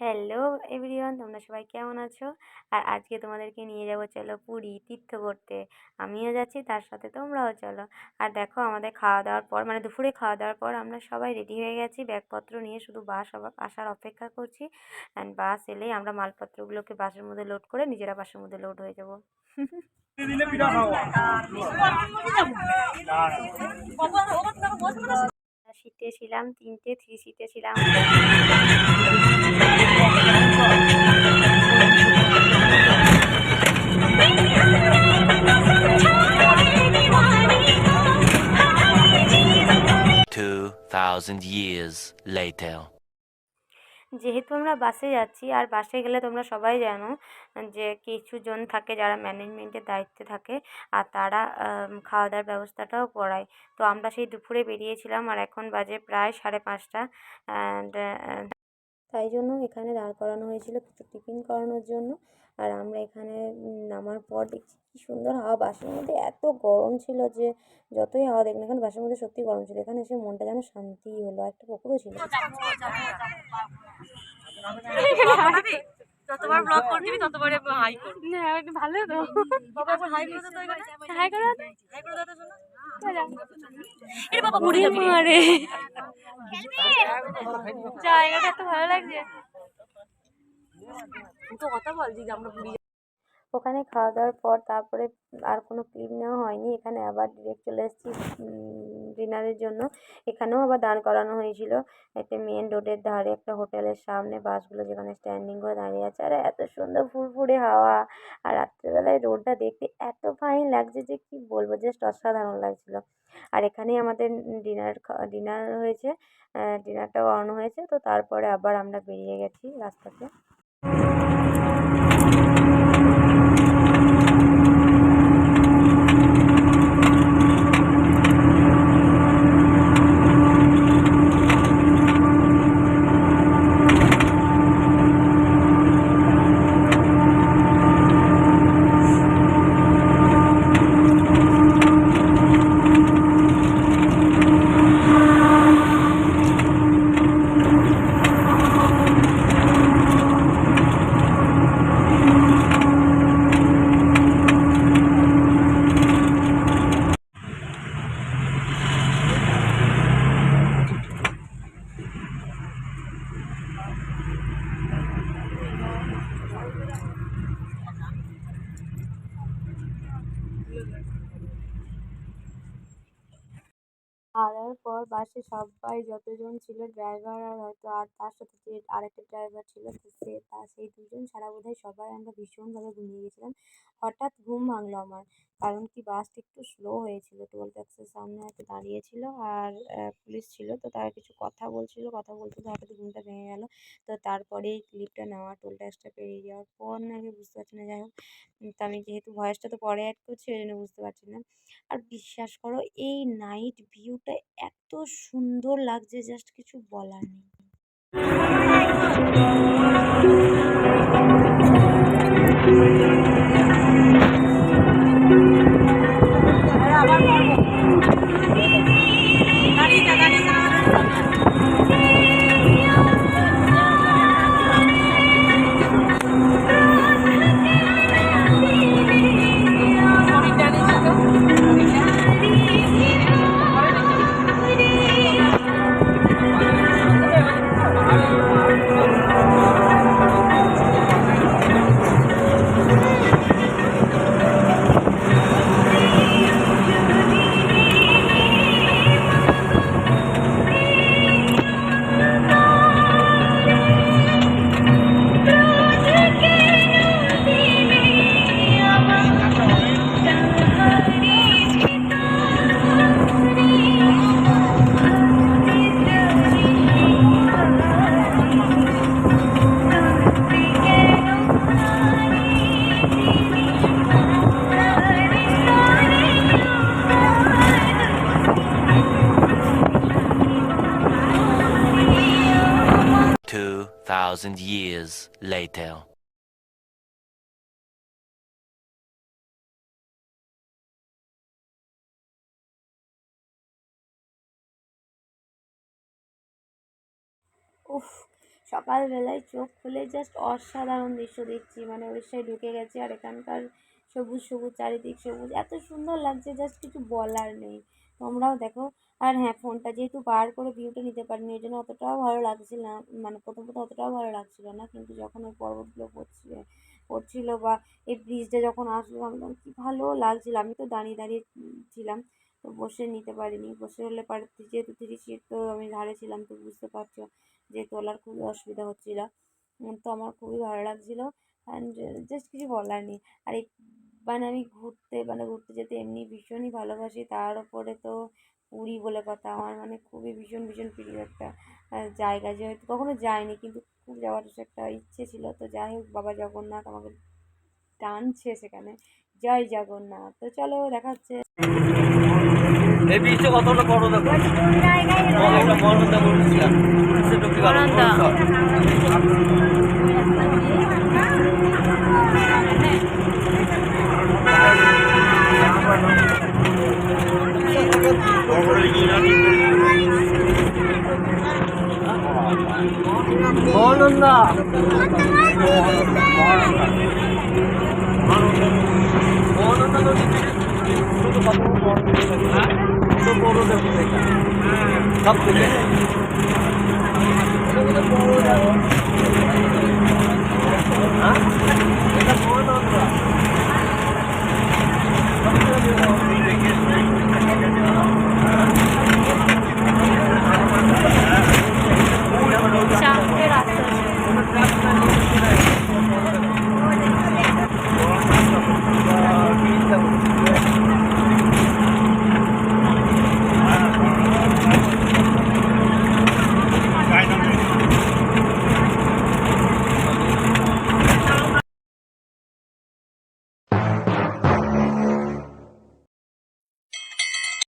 Hello everyone, তোমরা সবাই কেমন আছো? আর আজকে তোমাদেরকে নিয়ে যাবো, চলো পুরী তীর্থ করতে। আমিও যাচ্ছি, তার সাথে তোমরাও চলো। আর দেখো, আমাদের খাওয়া দাওয়ার পর, মানে দুপুরে খাওয়া দাওয়ার পর আমরা সবাই রেডি হয়ে গেছি, ব্যাগপত্র নিয়ে শুধু বাস আসার অপেক্ষা করছি। অ্যান্ড বাস এলেই আমরা মালপত্রগুলোকে বাসের মধ্যে লোড করে নিজেরা বাসের মধ্যে লোড হয়ে যাবো। সিটে ছিলাম তিনটে, 3 সিটে ছিলাম। 2,000 years later. যেহেতু আমরা বাসে যাচ্ছি, আর বাসে গেলে তোমরা সবাই জানো যে কিছু জন থাকে যারা ম্যানেজমেন্টের দায়িত্বে থাকে, আর তারা খাওয়া দাওয়ার ব্যবস্থাটাও করায়। তো আমরা সেই দুপুরে বেরিয়েছিলাম, আর এখন বাজে প্রায় 5:30। অ্যান্ড তাই জন্য এখানে দাঁড় করানো হয়েছিল কিছু টিফিন করানোর জন্য। আর আমরা এখানে নামার পর দেখছি কি সুন্দর হাওয়া। বাসের মধ্যে এত গরম ছিল যে যতই হাওয়া দেখ না কেন, বাসের মধ্যে সত্যি গরম ছিল। এখানে এসে মনটা যেন শান্তি হলো। একটা পুকুরও ছিল। যতবার ব্লগ করবি ততবারে হাই করবি। হ্যাঁ, ভালো তো। বাবা একবার হাই করে দাও তো এখানে। হাই করে দাও। হাই করে দাও তো শোনো। এর বাবা মরে যাবে রে। জায়গাটা এত ভালো লাগছে। তো কথা বল যে আমরা পুরী। ওখানে খাওয়া দাওয়ার পর তারপরে আর কোনো ক্লিপ নেওয়া হয়নি। এখানে আবার ডিরেক্ট চলে এসেছি ডিনারের জন্য। এখানেও আবার দাঁড় করানো হয়েছিল একটা মেন রোডের ধারে, একটা হোটেলের সামনে বাসগুলো যেখানে স্ট্যান্ডিং করে দাঁড়িয়ে আছে। আর এত সুন্দর ফুরফুরে হাওয়া, আর রাত্রেবেলায় রোডটা দেখতে এত ফাইন লাগছে যে কি বলবো, জাস্ট অসাধারণ লাগছিল। আর এখানেই আমাদের ডিনার হয়েছে, ডিনারটা করানো হয়েছে। তো তারপরে আবার আমরা বেরিয়ে গেছি রাস্তাতে। খাওয়া দাওয়ার পর বাসে সবাই যতজন ছিল, ড্রাইভার আর হয়তো আর তার সাথে যে আরেকটা ড্রাইভার ছিল, তো সেই দুজন ছাড়া বোধহয় সবাই আমরা ভীষণভাবে ঘুমিয়ে গেছিলাম। হঠাৎ ঘুম ভাঙলো আমার, কারণ কি বাসটা একটু স্লো হয়েছিল। টোল ট্যাক্সের সামনে হয়তো দাঁড়িয়েছিল, আর পুলিশ ছিল। তো তারা কিছু কথা বলছিল, কথা বলতে হঠাৎ ঘুমটা ভেঙে গেল। তো তারপরেই ক্লিপটা নেওয়া, টোল ট্যাক্সটা পেরিয়ে যাওয়ার পর নাকি বুঝতে পারছি না। যাই হোক, তো আমি যেহেতু ভয়েসটা তো পরে অ্যাড করছি, ওই জন্য বুঝতে পারছি না। আর বিশ্বাস করো, এই নাইট ভিউটা এত সুন্দর লাগছে, জাস্ট কিছু বলার নেই। Thousand years later. উফ, সকালবেলায় চোখ খুলে জাস্ট অসাধারণ দৃশ্য দেখছি, মানে উড়িষ্যায় ঢুকে গেছি আর এখানকার সবুজ সবুজ চারিদিক সবুজ এত সুন্দর লাগছে, জাস্ট কিছু বলার নেই। তোমরাও দেখো। আর হ্যাঁ, ফোনটা যেহেতু বার করে ভিউটা নিতে পারিনি এই জন্য অতটাও ভালো লাগছিল না, মানে প্রথম প্রথম অতটাও ভালো লাগছিল না, কিন্তু যখন ওই পর্বতগুলো পড়ছিল বা এই ব্রিজটা যখন আসলো আমি তখন কী ভালো লাগছিল। আমি তো দাঁড়িয়ে দাঁড়িয়ে ছিলাম, তো বসে নিতে পারিনি। বসে হলে পারে, যেহেতু 3 সিট তো আমি ধারে ছিলাম, তো বুঝতে পারছো যে তোলার খুবই অসুবিধা হচ্ছিল। তো আমার খুবই ভালো লাগছিলো অ্যান্ড জাস্ট কিছু বলার নেই। আর এই মানে আমি ঘুরতে যেতে এমনি ভীষণই ভালোবাসি, তার ওপরে তো পুরী বলে কথা, আমার মানে খুবই ভীষণ ভীষণ প্রিয় একটা জায়গা, যে হয়তো কখনো যাইনি কিন্তু খুব যাওয়ার একটা ইচ্ছে ছিল। তো যাই হোক, বাবা জগন্নাথ আমাকে টানছে সেখানে। জয় জগন্নাথ। তো চলো, দেখা হচ্ছে। এই বীজটা কতটা বড় দেখো, কতটা বড় দেখো, সেটা কি ভালো মহানন্দা মহানন্দা নদী সব থেকে